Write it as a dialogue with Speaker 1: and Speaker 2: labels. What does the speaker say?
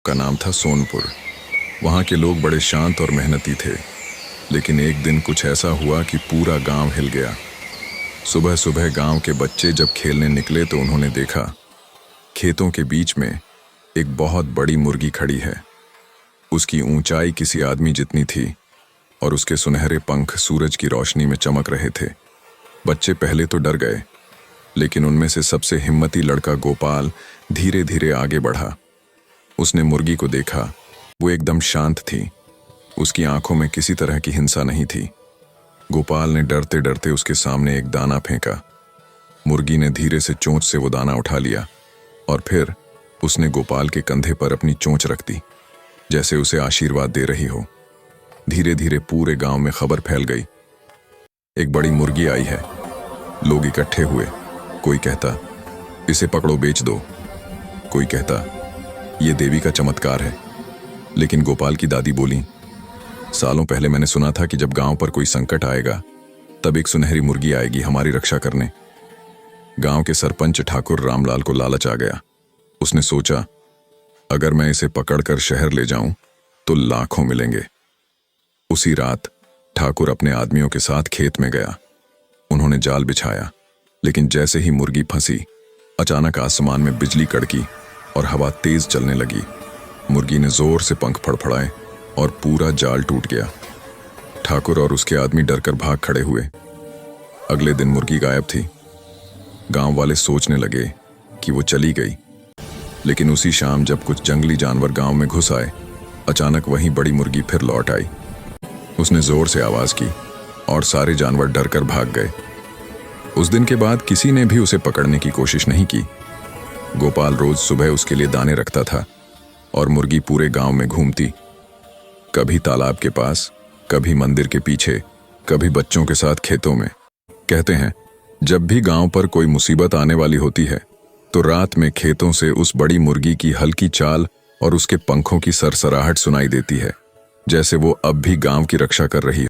Speaker 1: का नाम था सोनपुर। वहाँ के लोग बड़े शांत और मेहनती थे। लेकिन एक दिन कुछ ऐसा हुआ कि पूरा गांव हिल गया। सुबह सुबह गांव के बच्चे जब खेलने निकले तो उन्होंने देखा खेतों के बीच में एक बहुत बड़ी मुर्गी खड़ी है। उसकी ऊंचाई किसी आदमी जितनी थी और उसके सुनहरे पंख सूरज की रोशनी में चमक रहे थे। बच्चे पहले तो डर गए, लेकिन उनमें से सबसे हिम्मती लड़का गोपाल धीरे धीरे आगे बढ़ा। उसने मुर्गी को देखा। वो एकदम शांत थी। उसकी आंखों में किसी तरह की हिंसा नहीं थी। गोपाल ने डरते डरते उसके सामने एक दाना फेंका। मुर्गी ने धीरे से चोंच से वो दाना उठा लिया और फिर उसने गोपाल के कंधे पर अपनी चोंच रख दी, जैसे उसे आशीर्वाद दे रही हो। धीरे धीरे पूरे गांव में खबर फैल गई, एक बड़ी मुर्गी आई है। लोग इकट्ठे हुए। कोई कहता, इसे पकड़ो बेच दो। कोई कहता, ये देवी का चमत्कार है। लेकिन गोपाल की दादी बोली, सालों पहले मैंने सुना था कि जब गांव पर कोई संकट आएगा तब एक सुनहरी मुर्गी आएगी हमारी रक्षा करने। गांव के सरपंच ठाकुर रामलाल को लालच आ गया। उसने सोचा, अगर मैं इसे पकड़कर शहर ले जाऊं तो लाखों मिलेंगे। उसी रात ठाकुर अपने आदमियों के साथ खेत में गया। उन्होंने जाल बिछाया, लेकिन जैसे ही मुर्गी फंसी, अचानक आसमान में बिजली कड़की और हवा तेज चलने लगी। मुर्गी ने जोर से पंख फड़फड़ाए और पूरा जाल टूट गया। ठाकुर और उसके आदमी डरकर भाग खड़े हुए। अगले दिन मुर्गी गायब थी। गांव वाले सोचने लगे कि वो चली गई। लेकिन उसी शाम जब कुछ जंगली जानवर गांव में घुस आए, अचानक वही बड़ी मुर्गी फिर लौट आई। उसने जोर से आवाज की और सारे जानवर डरकर भाग गए। उस दिन के बाद किसी ने भी उसे पकड़ने की कोशिश नहीं की। गोपाल रोज सुबह उसके लिए दाने रखता था और मुर्गी पूरे गांव में घूमती, कभी तालाब के पास, कभी मंदिर के पीछे, कभी बच्चों के साथ खेतों में। कहते हैं, जब भी गांव पर कोई मुसीबत आने वाली होती है तो रात में खेतों से उस बड़ी मुर्गी की हल्की चाल और उसके पंखों की सरसराहट सुनाई देती है, जैसे वो अब भी गांव की रक्षा कर रही है।